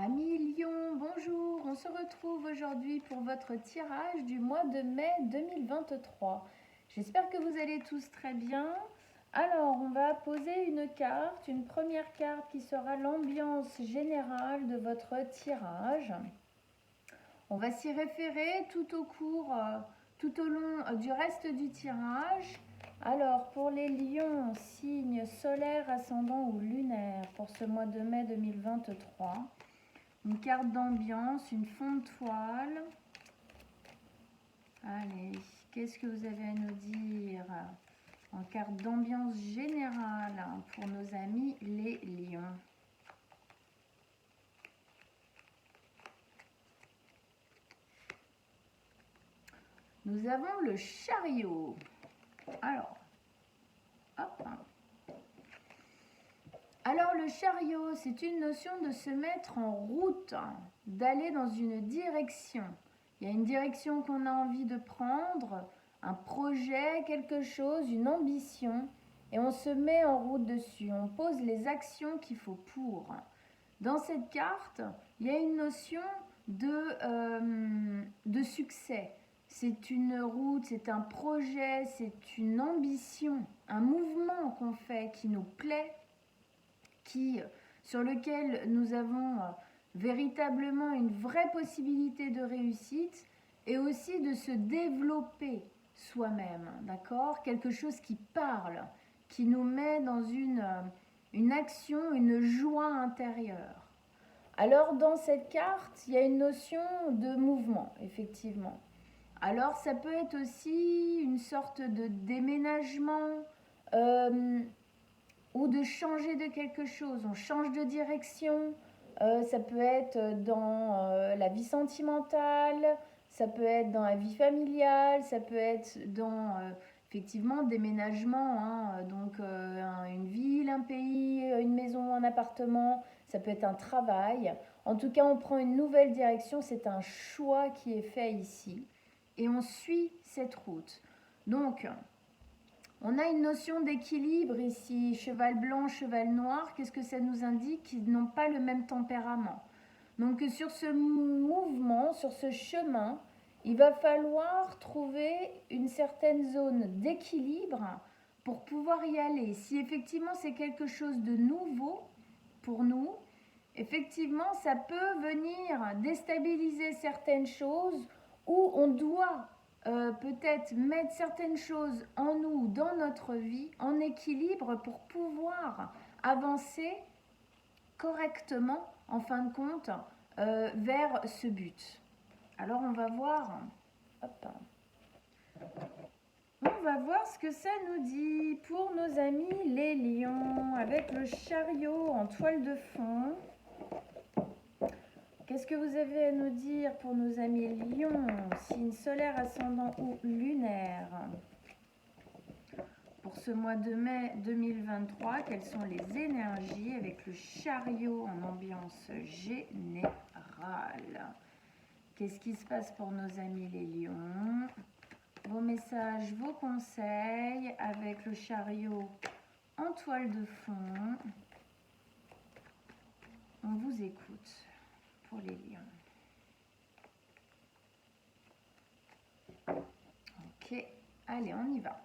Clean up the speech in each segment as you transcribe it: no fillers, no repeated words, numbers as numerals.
Amis Lion, bonjour, on se retrouve aujourd'hui pour votre tirage du mois de mai 2023. J'espère que vous allez tous très bien. Alors, on va poser une carte, une première carte qui sera l'ambiance générale de votre tirage. On va s'y référer tout au long du reste du tirage. Alors, pour les lions, signe solaire, ascendant ou lunaire pour ce mois de mai 2023. Une carte d'ambiance, une fond de toile. Allez, qu'est-ce que vous avez à nous dire en carte d'ambiance générale pour nos amis les lions? Nous avons le chariot. Alors, hop. Alors le chariot, c'est une notion de se mettre en route, d'aller dans une direction. Il y a une direction qu'on a envie de prendre, un projet, quelque chose, une ambition, et on se met en route dessus. On pose les actions qu'il faut pour. Dans cette carte, il y a une notion de succès. C'est une route, c'est un projet, c'est une ambition, un mouvement qu'on fait qui nous plaît, sur lequel nous avons véritablement une vraie possibilité de réussite et aussi de se développer soi-même, d'accord? Quelque chose qui parle, qui nous met dans une action, une joie intérieure. Alors dans cette carte, il y a une notion de mouvement, effectivement. Alors ça peut être aussi une sorte de déménagement, ou de changer de quelque chose, on change de direction, ça peut être dans la vie sentimentale, ça peut être dans la vie familiale, ça peut être dans effectivement déménagement, donc une ville, un pays, une maison, un appartement, ça peut être un travail. En tout cas, on prend une nouvelle direction, c'est un choix qui est fait ici et on suit cette route. Donc, on a une notion d'équilibre ici, cheval blanc, cheval noir. Qu'est-ce que ça nous indique? Qu'ils n'ont pas le même tempérament. Donc sur ce mouvement, sur ce chemin, il va falloir trouver une certaine zone d'équilibre pour pouvoir y aller. Si effectivement c'est quelque chose de nouveau pour nous, effectivement ça peut venir déstabiliser certaines choses où on doit peut-être mettre certaines choses en nous, dans notre vie, en équilibre pour pouvoir avancer correctement, en fin de compte, vers ce but. Alors on va voir, ce que ça nous dit pour nos amis les lions, avec le chariot en toile de fond. Qu'est-ce que vous avez à nous dire pour nos amis lions, signe solaire, ascendant ou lunaire? Pour ce mois de mai 2023, quelles sont les énergies avec le chariot en ambiance générale? Qu'est-ce qui se passe pour nos amis les lions? Vos messages, vos conseils avec le chariot en toile de fond. On vous écoute. Pour les lions. Ok, allez, on y va.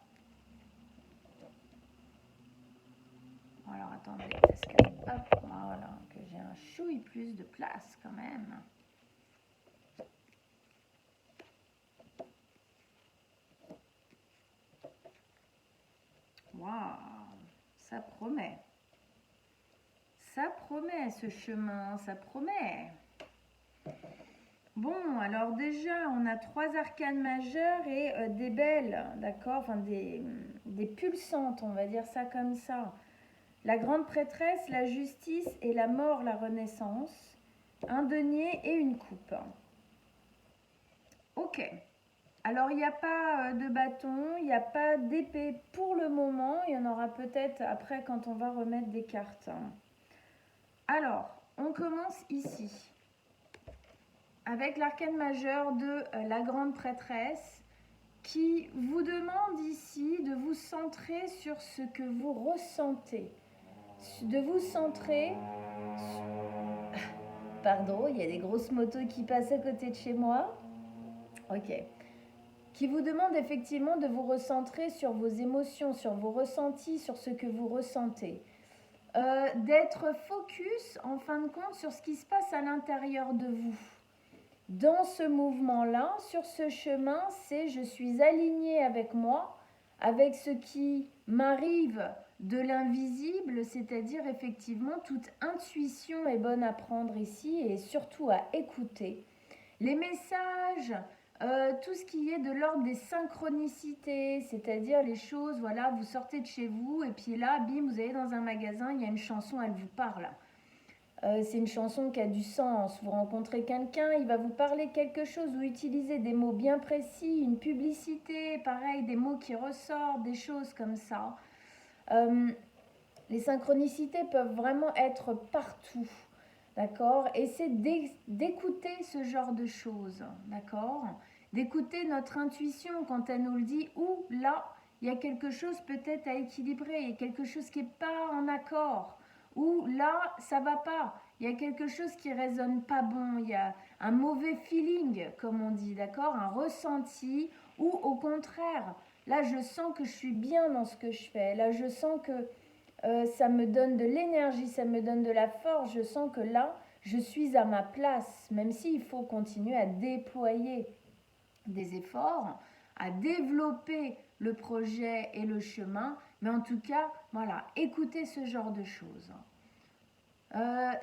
Alors, attendez, est-ce que... Hop, voilà, que j'ai un chouille plus de place quand même. Waouh, ça promet. Ça promet ce chemin, ça promet. Bon, alors déjà, on a 3 arcanes majeures et des belles, d'accord, enfin des pulsantes, on va dire ça comme ça. La grande prêtresse, la justice et la mort, la renaissance. Un denier et une coupe. Ok. Alors, il n'y a pas de bâton, il n'y a pas d'épée pour le moment. Il y en aura peut-être après quand on va remettre des cartes. Alors, on commence ici avec l'arcane majeur de la grande prêtresse qui vous demande ici de vous centrer sur ce que vous ressentez, de vous centrer Pardon, il y a des grosses motos qui passent à côté de chez moi. Ok. Qui vous demande effectivement de vous recentrer sur vos émotions, sur vos ressentis, sur ce que vous ressentez. D'être focus, en fin de compte, sur ce qui se passe à l'intérieur de vous. Dans ce mouvement-là, sur ce chemin, c'est je suis alignée avec moi, avec ce qui m'arrive de l'invisible, c'est-à-dire effectivement toute intuition est bonne à prendre ici et surtout à écouter. Les messages, tout ce qui est de l'ordre des synchronicités, c'est-à-dire les choses, voilà, vous sortez de chez vous et puis là, bim, vous allez dans un magasin, il y a une chanson, elle vous parle. C'est une chanson qui a du sens. Vous rencontrez quelqu'un, il va vous parler quelque chose ou utiliser des mots bien précis, une publicité, pareil, des mots qui ressortent, des choses comme ça. Les synchronicités peuvent vraiment être partout, d'accord? Et c'est d'écouter ce genre de choses, d'accord? D'écouter notre intuition quand elle nous le dit, ou là, il y a quelque chose peut-être à équilibrer, il y a quelque chose qui n'est pas en accord. Ou là, ça va pas. Il y a quelque chose qui résonne pas bon. Il y a un mauvais feeling, comme on dit, d'accord? Un ressenti. Ou au contraire, là, je sens que je suis bien dans ce que je fais. Là, je sens que ça me donne de l'énergie, ça me donne de la force. Je sens que là, je suis à ma place. Même s'il faut continuer à déployer des efforts, à développer le projet et le chemin. Mais en tout cas, voilà, écoutez ce genre de choses.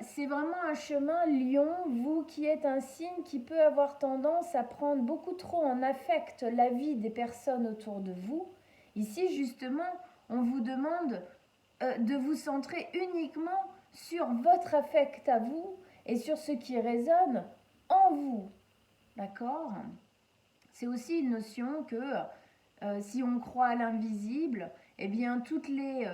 C'est vraiment un chemin lion, vous qui êtes un signe qui peut avoir tendance à prendre beaucoup trop en affect la vie des personnes autour de vous. Ici, justement, on vous demande de vous centrer uniquement sur votre affect à vous et sur ce qui résonne en vous. D'accord? C'est aussi une notion que si on croit à l'invisible, eh bien toutes les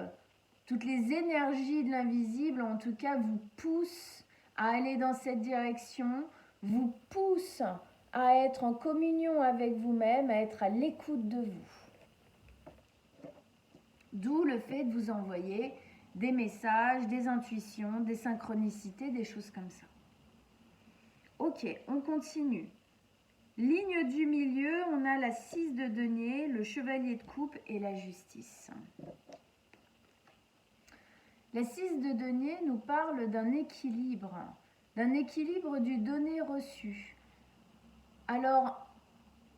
énergies de l'invisible, en tout cas, vous poussent à aller dans cette direction, vous poussent à être en communion avec vous-même, à être à l'écoute de vous. D'où le fait de vous envoyer des messages, des intuitions, des synchronicités, des choses comme ça. Ok, on continue. Ligne du milieu, on a la 6 de denier, le chevalier de coupe et la justice. La 6 de denier nous parle d'un équilibre du donné-reçu. Alors,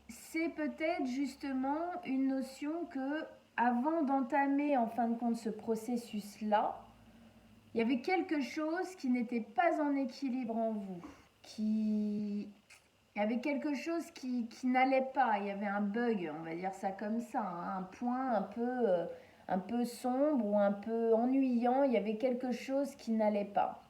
c'est peut-être justement une notion que, avant d'entamer en fin de compte ce processus-là, il y avait quelque chose qui n'était pas en équilibre en vous, il y avait quelque chose qui n'allait pas, il y avait un bug, on va dire ça comme ça, hein, un point un peu sombre ou un peu ennuyant, il y avait quelque chose qui n'allait pas.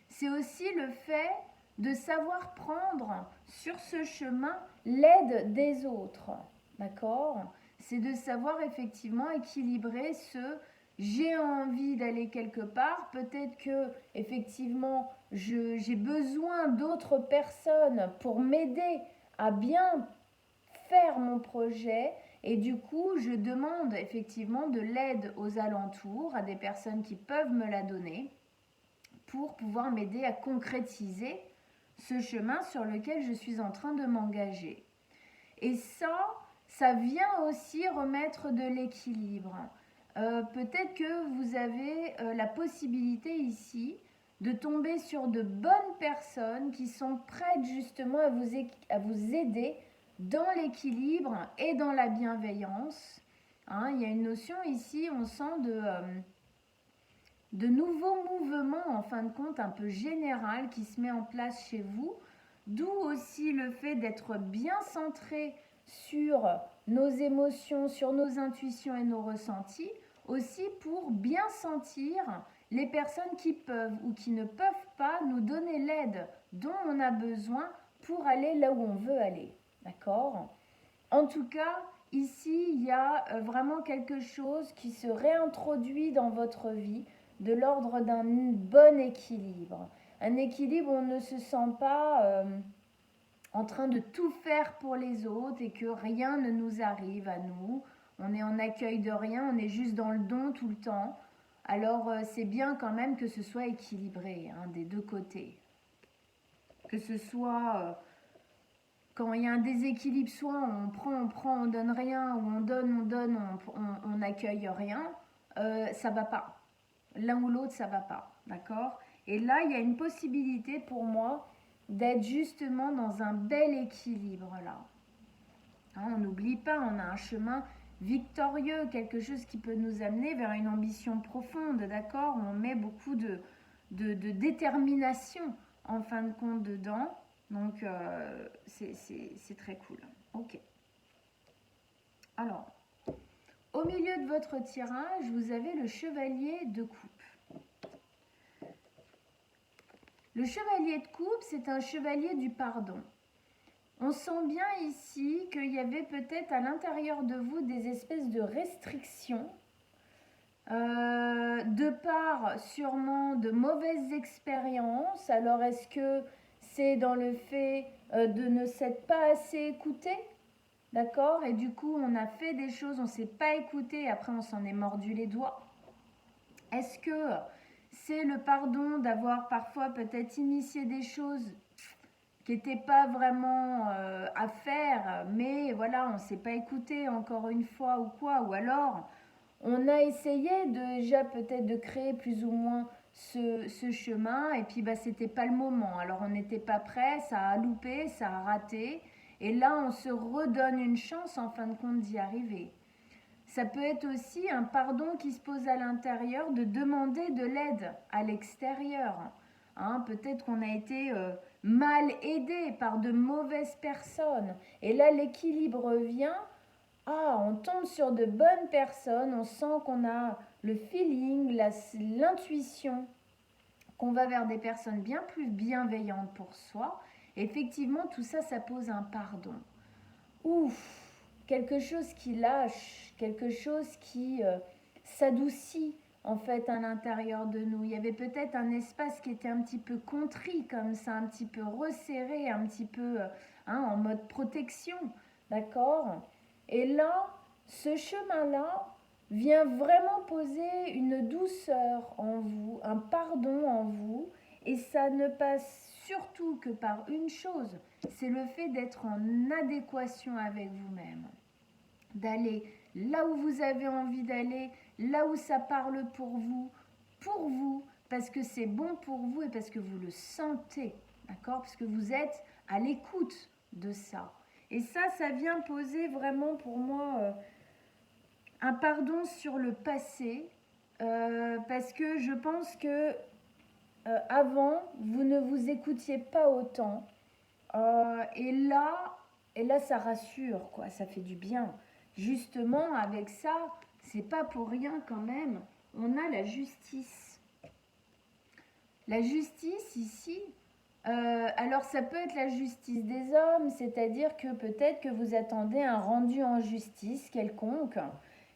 C'est aussi le fait de savoir prendre sur ce chemin l'aide des autres, d'accord? C'est de savoir effectivement équilibrer ce j'ai envie d'aller quelque part, peut-être que effectivement j'ai besoin d'autres personnes pour m'aider à bien faire mon projet et du coup je demande effectivement de l'aide aux alentours, à des personnes qui peuvent me la donner pour pouvoir m'aider à concrétiser ce chemin sur lequel je suis en train de m'engager. Et ça vient aussi remettre de l'équilibre. Peut-être que vous avez la possibilité ici de tomber sur de bonnes personnes qui sont prêtes justement à vous aider dans l'équilibre et dans la bienveillance. Hein, il y a une notion ici, on sent de nouveaux mouvements, en fin de compte, un peu général qui se met en place chez vous, d'où aussi le fait d'être bien centré sur nos émotions, sur nos intuitions et nos ressentis, aussi pour bien sentir les personnes qui peuvent ou qui ne peuvent pas nous donner l'aide dont on a besoin pour aller là où on veut aller. D'accord ? En tout cas, ici, il y a vraiment quelque chose qui se réintroduit dans votre vie de l'ordre d'un bon équilibre. Un équilibre où on ne se sent pas en train de tout faire pour les autres et que rien ne nous arrive à nous. On est en accueil de rien, on est juste dans le don tout le temps. alors c'est bien quand même que ce soit équilibré hein, des deux côtés. Que ce soit quand il y a un déséquilibre, soit on prend, on donne rien, ou on donne, on n'accueille rien, ça va pas. L'un ou l'autre, ça va pas, d'accord? Et là, il y a une possibilité pour moi d'être justement dans un bel équilibre là. Hein, on n'oublie pas, on a un chemin victorieux, quelque chose qui peut nous amener vers une ambition profonde, d'accord? On met beaucoup de détermination en fin de compte dedans. Donc, c'est très cool. Ok. Alors, au milieu de votre tirage, vous avez le chevalier de coupe. Le chevalier de coupe, c'est un chevalier du pardon. On sent bien ici qu'il y avait peut-être à l'intérieur de vous des espèces de restrictions, de par sûrement de mauvaises expériences. Alors, est-ce que c'est dans le fait de ne s'être pas assez écouté, d'accord? Et du coup, on a fait des choses, on ne s'est pas écouté, après on s'en est mordu les doigts. Est-ce que c'est le pardon d'avoir parfois peut-être initié des choses qui n'étaient pas vraiment à faire, mais voilà, on ne s'est pas écouté encore une fois ou quoi, ou alors on a essayé déjà peut-être de créer plus ou moins ce chemin, et puis bah, c'était pas le moment, alors on n'était pas prêt, ça a loupé, ça a raté, et là on se redonne une chance en fin de compte d'y arriver. Ça peut être aussi un pardon qui se pose à l'intérieur, de demander de l'aide à l'extérieur. Hein, peut-être qu'on a été mal aidé par de mauvaises personnes. Et là, l'équilibre vient. Ah, on tombe sur de bonnes personnes, on sent qu'on a le feeling, l'intuition, qu'on va vers des personnes bien plus bienveillantes pour soi. Effectivement, tout ça, ça pose un pardon. Ouf, quelque chose qui lâche, quelque chose qui s'adoucit en fait à l'intérieur de nous. Il y avait peut-être un espace qui était un petit peu contrit comme ça, un petit peu resserré, un petit peu en mode protection, d'accord? Et là, ce chemin-là vient vraiment poser une douceur en vous, un pardon en vous, et ça ne passe surtout que par une chose, c'est le fait d'être en adéquation avec vous-même, d'aller là où vous avez envie d'aller, là où ça parle pour vous, parce que c'est bon pour vous et parce que vous le sentez, d'accord? Parce que vous êtes à l'écoute de ça. Et ça vient poser vraiment pour moi un pardon sur le passé, parce que je pense que avant, vous ne vous écoutiez pas autant. Et là, ça rassure, quoi, ça fait du bien. Justement, avec ça, c'est pas pour rien quand même. On a la justice. La justice ici, alors ça peut être la justice des hommes, c'est-à-dire que peut-être que vous attendez un rendu en justice quelconque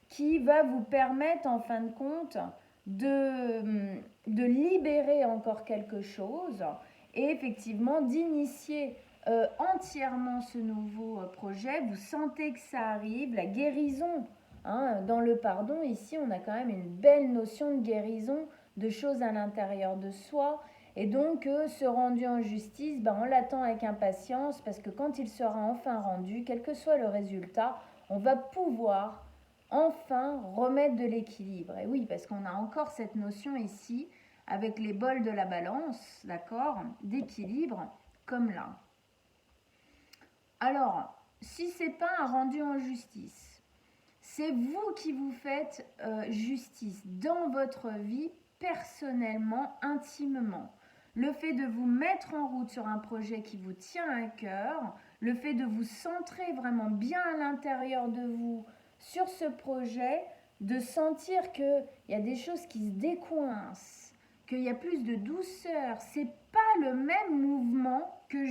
qui va vous permettre en fin de compte de libérer encore quelque chose et effectivement d'initier entièrement ce nouveau projet. Vous sentez que ça arrive, la guérison. Hein, dans le pardon, ici, on a quand même une belle notion de guérison, de choses à l'intérieur de soi. Et donc, ce rendu en justice, ben, on l'attend avec impatience parce que quand il sera enfin rendu, quel que soit le résultat, on va pouvoir enfin remettre de l'équilibre. Et oui, parce qu'on a encore cette notion ici, avec les bols de la balance, d'accord, d'équilibre, comme là. Alors, si ce n'est pas un rendu en justice, c'est vous qui vous faites justice dans votre vie, personnellement, intimement. Le fait de vous mettre en route sur un projet qui vous tient à cœur, le fait de vous centrer vraiment bien à l'intérieur de vous sur ce projet, de sentir qu'il y a des choses qui se décoincent, qu'il y a plus de douceur, c'est pas le même mouvement que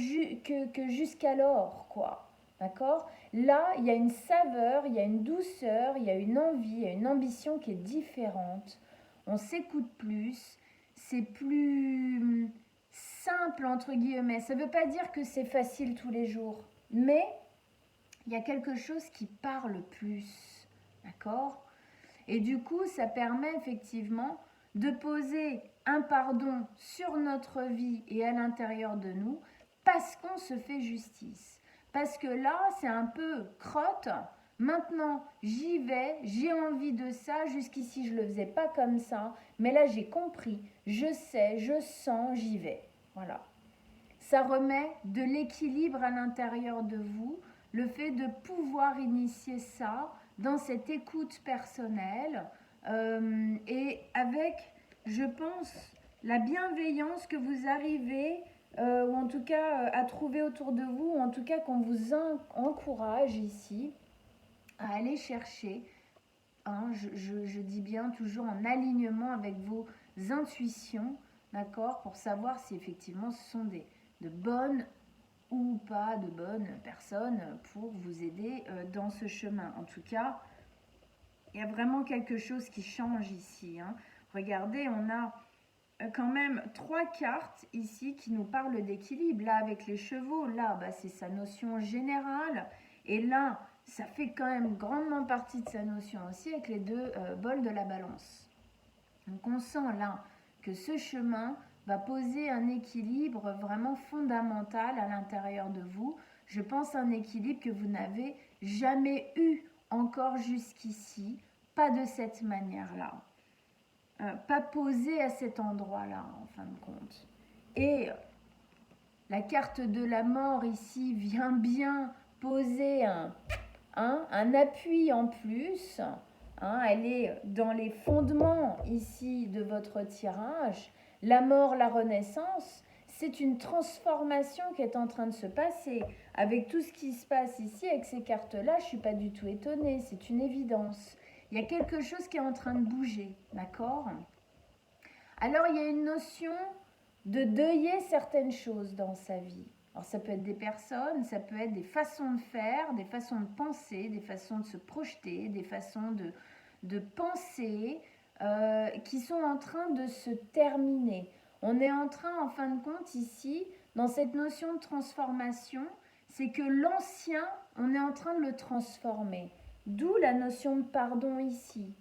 jusqu'alors, quoi. D'accord? Là, il y a une saveur, il y a une douceur, il y a une envie, il y a une ambition qui est différente. On s'écoute plus, c'est plus simple, entre guillemets. Ça ne veut pas dire que c'est facile tous les jours, mais il y a quelque chose qui parle plus. D'accord? Et du coup, ça permet effectivement de poser un pardon sur notre vie et à l'intérieur de nous parce qu'on se fait justice. Parce que là, c'est un peu crotte. Maintenant, j'y vais, j'ai envie de ça. Jusqu'ici, je ne le faisais pas comme ça. Mais là, j'ai compris, je sais, je sens, j'y vais. Voilà. Ça remet de l'équilibre à l'intérieur de vous, le fait de pouvoir initier ça dans cette écoute personnelle et avec, je pense, la bienveillance que vous arrivez, ou en tout cas à trouver autour de vous, ou en tout cas qu'on vous encourage ici à aller chercher. Hein, je dis bien toujours en alignement avec vos intuitions, d'accord, pour savoir si effectivement ce sont de bonnes ou pas de bonnes personnes pour vous aider dans ce chemin. En tout cas, il y a vraiment quelque chose qui change ici. Hein. Regardez, on a quand même 3 cartes ici qui nous parlent d'équilibre. Là, avec les chevaux, là, bah, c'est sa notion générale. Et là, ça fait quand même grandement partie de sa notion aussi avec les 2 bols de la balance. Donc, on sent là que ce chemin va poser un équilibre vraiment fondamental à l'intérieur de vous. Je pense un équilibre que vous n'avez jamais eu encore jusqu'ici, pas de cette manière-là. Pas posé à cet endroit-là, en fin de compte. Et la carte de la mort ici vient bien poser un appui en plus. Hein, elle est dans les fondements ici de votre tirage. La mort, la renaissance, c'est une transformation qui est en train de se passer. Avec tout ce qui se passe ici, avec ces cartes-là, je ne suis pas du tout étonnée, c'est une évidence. Il y a quelque chose qui est en train de bouger, d'accord ? Alors, il y a une notion de deuiller certaines choses dans sa vie. Alors, ça peut être des personnes, ça peut être des façons de faire, des façons de penser, des façons de se projeter, des façons de penser qui sont en train de se terminer. On est en train, en fin de compte, ici, dans cette notion de transformation, c'est que l'ancien, on est en train de le transformer. D'où la notion de pardon ici.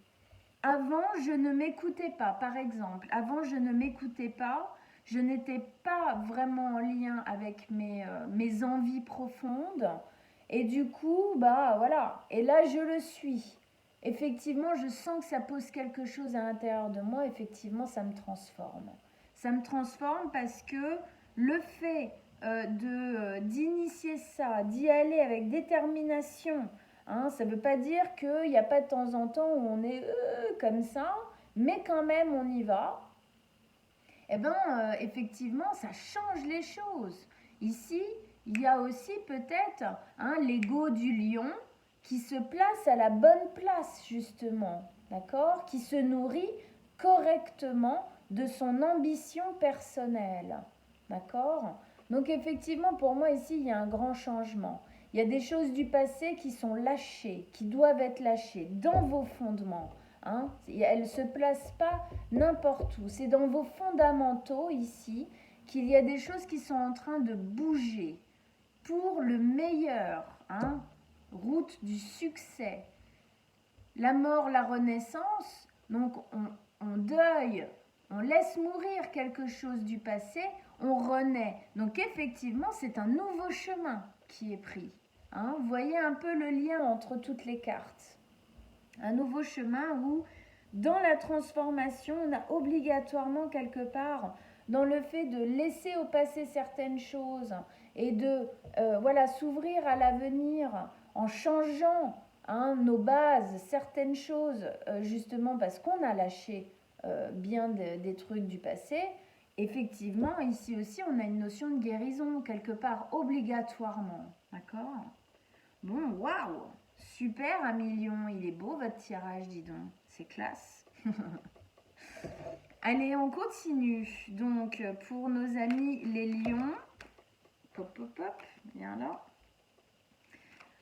Avant, je ne m'écoutais pas, par exemple. Avant, je ne m'écoutais pas. Je n'étais pas vraiment en lien avec mes envies profondes. Et du coup, bah voilà. Et là, je le suis. Effectivement, je sens que ça pose quelque chose à l'intérieur de moi. Effectivement, ça me transforme. Ça me transforme parce que le fait d'initier ça, d'y aller avec détermination, hein, ça ne veut pas dire qu'il n'y a pas de temps en temps où on est comme ça, mais quand même on y va. Eh bien, effectivement, ça change les choses. Ici, il y a aussi peut-être l'ego du lion qui se place à la bonne place, justement, d'accord ? Qui se nourrit correctement de son ambition personnelle, d'accord ? Donc, effectivement, pour moi, ici, il y a un grand changement. Il y a des choses du passé qui sont lâchées, qui doivent être lâchées dans vos fondements. Hein. Elle ne se place pas n'importe où. C'est dans vos fondamentaux ici qu'il y a des choses qui sont en train de bouger pour le meilleur. Hein. Route du succès. La mort, la renaissance, donc on deuille, on laisse mourir quelque chose du passé, on renaît. Donc effectivement, c'est un nouveau chemin qui est pris. Hein. Vous voyez un peu le lien entre toutes les cartes. Un nouveau chemin où, dans la transformation, on a obligatoirement quelque part, dans le fait de laisser au passé certaines choses et de s'ouvrir à l'avenir en changeant nos bases, certaines choses, justement parce qu'on a lâché bien des trucs du passé. Effectivement, ici aussi, on a une notion de guérison, quelque part, obligatoirement. D'accord ? Bon, waouh! Super, Amilion, il est beau votre tirage, dis donc. C'est classe. Allez, on continue. Donc, pour nos amis les lions. Pop, pop, pop. Viens là.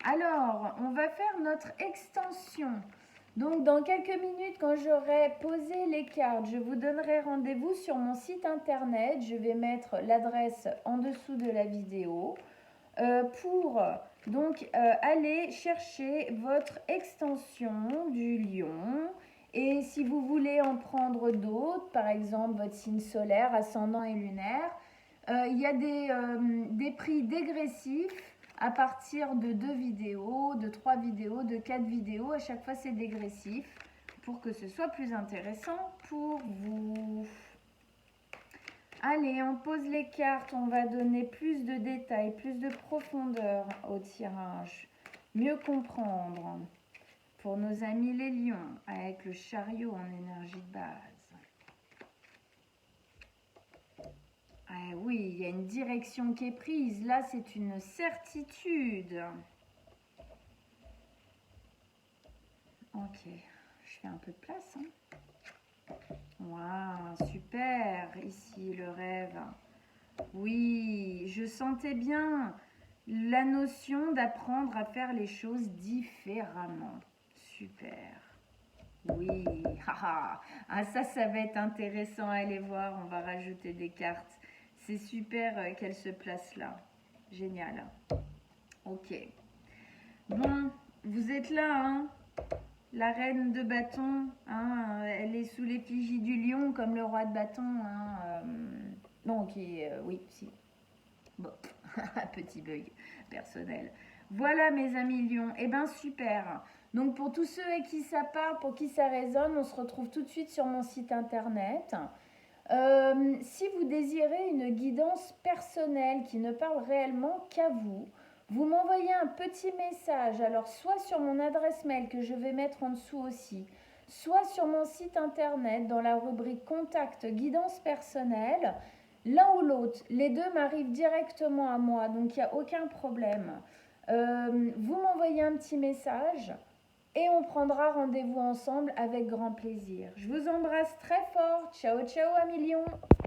Alors, on va faire notre extension. Donc, dans quelques minutes, quand j'aurai posé les cartes, je vous donnerai rendez-vous sur mon site internet. Je vais mettre l'adresse en dessous de la vidéo pour donc aller chercher votre extension du lion Et si vous voulez en prendre d'autres, par exemple votre signe solaire, ascendant et lunaire, il y a des prix dégressifs à partir de 2 vidéos, de 3 vidéos, de 4 vidéos. À chaque fois, c'est dégressif pour que ce soit plus intéressant pour vous. Allez, on pose les cartes. On va donner plus de détails, plus de profondeur au tirage. Mieux comprendre pour nos amis les lions avec le chariot en énergie de base. Ah oui, il y a une direction qui est prise. Là, c'est une certitude. Ok, je fais un peu de place. Waouh, super. Ici, le rêve. Oui, je sentais bien la notion d'apprendre à faire les choses différemment. Super. Oui, ah, ça va être intéressant à aller voir. On va rajouter des cartes. C'est super qu'elle se place là. Génial. Ok. Bon, vous êtes là, hein? La reine de bâton, hein, elle est sous l'effigie du lion comme le roi de bâton. Hein, non, oui, si. Bon, petit bug personnel. Voilà mes amis lions. Eh ben super. Donc pour tous ceux à qui ça parle, pour qui ça résonne, on se retrouve tout de suite sur mon site internet. Si vous désirez une guidance personnelle qui ne parle réellement qu'à vous, vous m'envoyez un petit message, alors soit sur mon adresse mail que je vais mettre en dessous aussi, soit sur mon site internet dans la rubrique Contact guidance personnelle. L'un ou l'autre, les deux m'arrivent directement à moi, donc il n'y a aucun problème. Vous m'envoyez un petit message et on prendra rendez-vous ensemble avec grand plaisir. Je vous embrasse très fort. Ciao, ciao, amis lions.